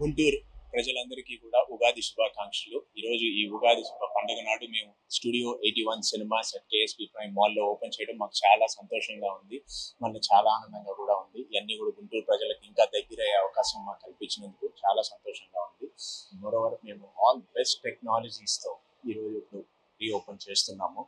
గుంటూరు ప్రజలందరికీ కూడా ఉగాది శుభాకాంక్షలు. ఈరోజు ఈ ఉగాది పండుగ నాడు మేము studio 81 cinemas at KSP prime మాల్లో ఓపెన్ చేయడం మాకు చాలా సంతోషంగా ఉంది. మనకు చాలా ఆనందంగా కూడా ఉంది. ఇవన్నీ కూడా గుంటూరు ప్రజలకు ఇంకా దగ్గర అయ్యే అవకాశం మాకు కల్పించినందుకు చాలా సంతోషంగా ఉంది. మరోవర్ మేము ఆల్ బెస్ట్ టెక్నాలజీస్తో ఈరోజు ఇప్పుడు రీఓపెన్ చేస్తున్నాము.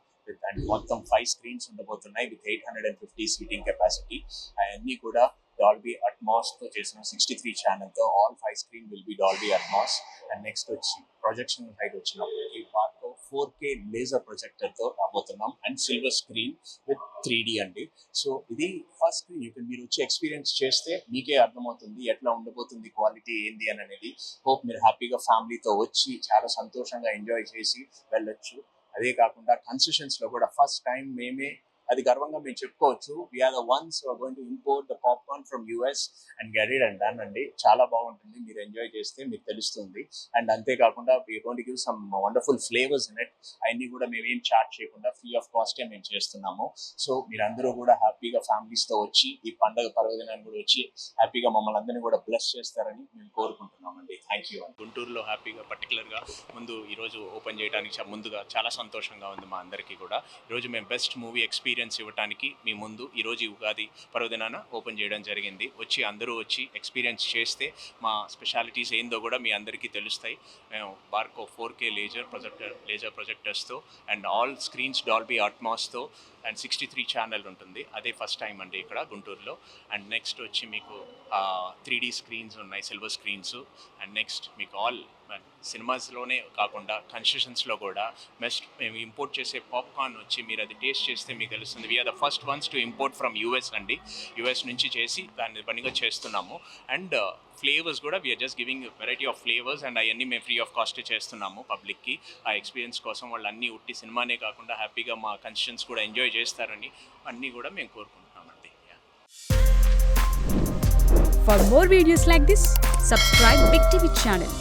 అండ్ మొత్తం 5 స్క్రీన్స్ ఉండబోతున్నాయి విత్ 850 సీటింగ్ కెపాసిటీ. అవన్నీ కూడా డాల్బీ అట్మాస్ తో చేసిన 63 ఛానల్ తో all 5 screen will be Dolby Atmos. And next వచ్చి ప్రొజెక్షన్ సైడ్ వచ్చినప్పటికీ వాటితో 4K లేజర్ ప్రొజెక్టర్ తో రాబోతున్నాం and silver screen with 3D అండి. సో ఇది ఫస్ట్ స్క్రీన్ మీరు వచ్చి ఎక్స్పీరియన్స్ చేస్తే మీకే అర్థమవుతుంది ఎట్లా ఉండబోతుంది, క్వాలిటీ ఏంది అని అనేది. హోప్ మీరు హ్యాపీగా ఫ్యామిలీతో వచ్చి చాలా సంతోషంగా ఎంజాయ్ చేసి వెళ్ళొచ్చు. అదే కాకుండా కన్సెషన్స్ లో కూడా ఫస్ట్ టైం మేమే అది గర్వంగా మేము చెప్పుకోవచ్చు. We're the ones who are going to import the popcorn from US and get it and done అండి. చాలా బాగుంటుంది, మీరు ఎంజాయ్ చేస్తే మీకు తెలుస్తుంది. అండ్ అంతేకాకుండా we're going to give some wonderful flavours in it. అవన్నీ కూడా మేము ఏం చార్జ్ చేయకుండా ఫ్రీ ఆఫ్ కాస్టే మేము చేస్తున్నాము. సో మీరందరూ కూడా హ్యాపీగా ఫ్యామిలీస్తో వచ్చి ఈ పండుగ పర్వదినాన్ని కూడా వచ్చి హ్యాపీగా మమ్మల్ని అందరినీ కూడా బ్లెస్ చేస్తారని మేము కోరుకుంటున్నామండి. Thank you. గుంటూరులో హ్యాపీగా పర్టికులర్గా ముందు ఈరోజు ఓపెన్ చేయడానికి ముందుగా చాలా సంతోషంగా ఉంది మా అందరికీ కూడా. ఈరోజు మేము బెస్ట్ మూవీ ఎక్స్పీరియన్స్ ఇవ్వడానికి మీ ముందు ఈరోజు ఉగాది పర్వదినాన ఓపెన్ చేయడం జరిగింది. అందరూ వచ్చి ఎక్స్పీరియన్స్ చేస్తే మా స్పెషాలిటీస్ ఏందో కూడా మీ అందరికీ తెలుస్తాయి. మేము బార్కో 4K లేజర్ ప్రొజెక్టర్స్తో అండ్ ఆల్ స్క్రీన్స్ డాల్బీ అట్మాస్తో అండ్ 63 ఛానల్ ఉంటుంది. అదే ఫస్ట్ టైం అండి ఇక్కడ గుంటూరులో. అండ్ నెక్స్ట్ వచ్చి మీకు 3D స్క్రీన్స్ ఉన్నాయి, సిల్వర్ స్క్రీన్స్. అండ్ నెక్స్ట్ మీకు ఆల్ సినిమాస్లోనే కాకుండా కన్సెషన్స్లో కూడా మేము ఇంపోర్ట్ చేసే పాప్కార్న్ వచ్చి మీరు అది టేస్ట్ చేస్తే మీకు తెలుస్తుంది. We're the first ones to import from US అండి. యూఎస్ నుంచి చేసి దాన్ని పనిగా చేస్తున్నాము. అండ్ ఫ్లేవర్స్ కూడా we're just giving variety of flavours and అవన్నీ మేము ఫ్రీ ఆఫ్ కాస్ట్ చేస్తున్నాము పబ్లిక్కి. ఆ ఎక్స్పీరియన్స్ కోసం వాళ్ళు అన్నీ ఉట్టి సినిమానే కాకుండా హ్యాపీగా మా కన్సెషన్స్ కూడా ఎంజాయ్ చేస్తారని అన్నీ కూడా మేము కోరుకుంటున్నామండి. For more videos like this, subscribe Big TV channel.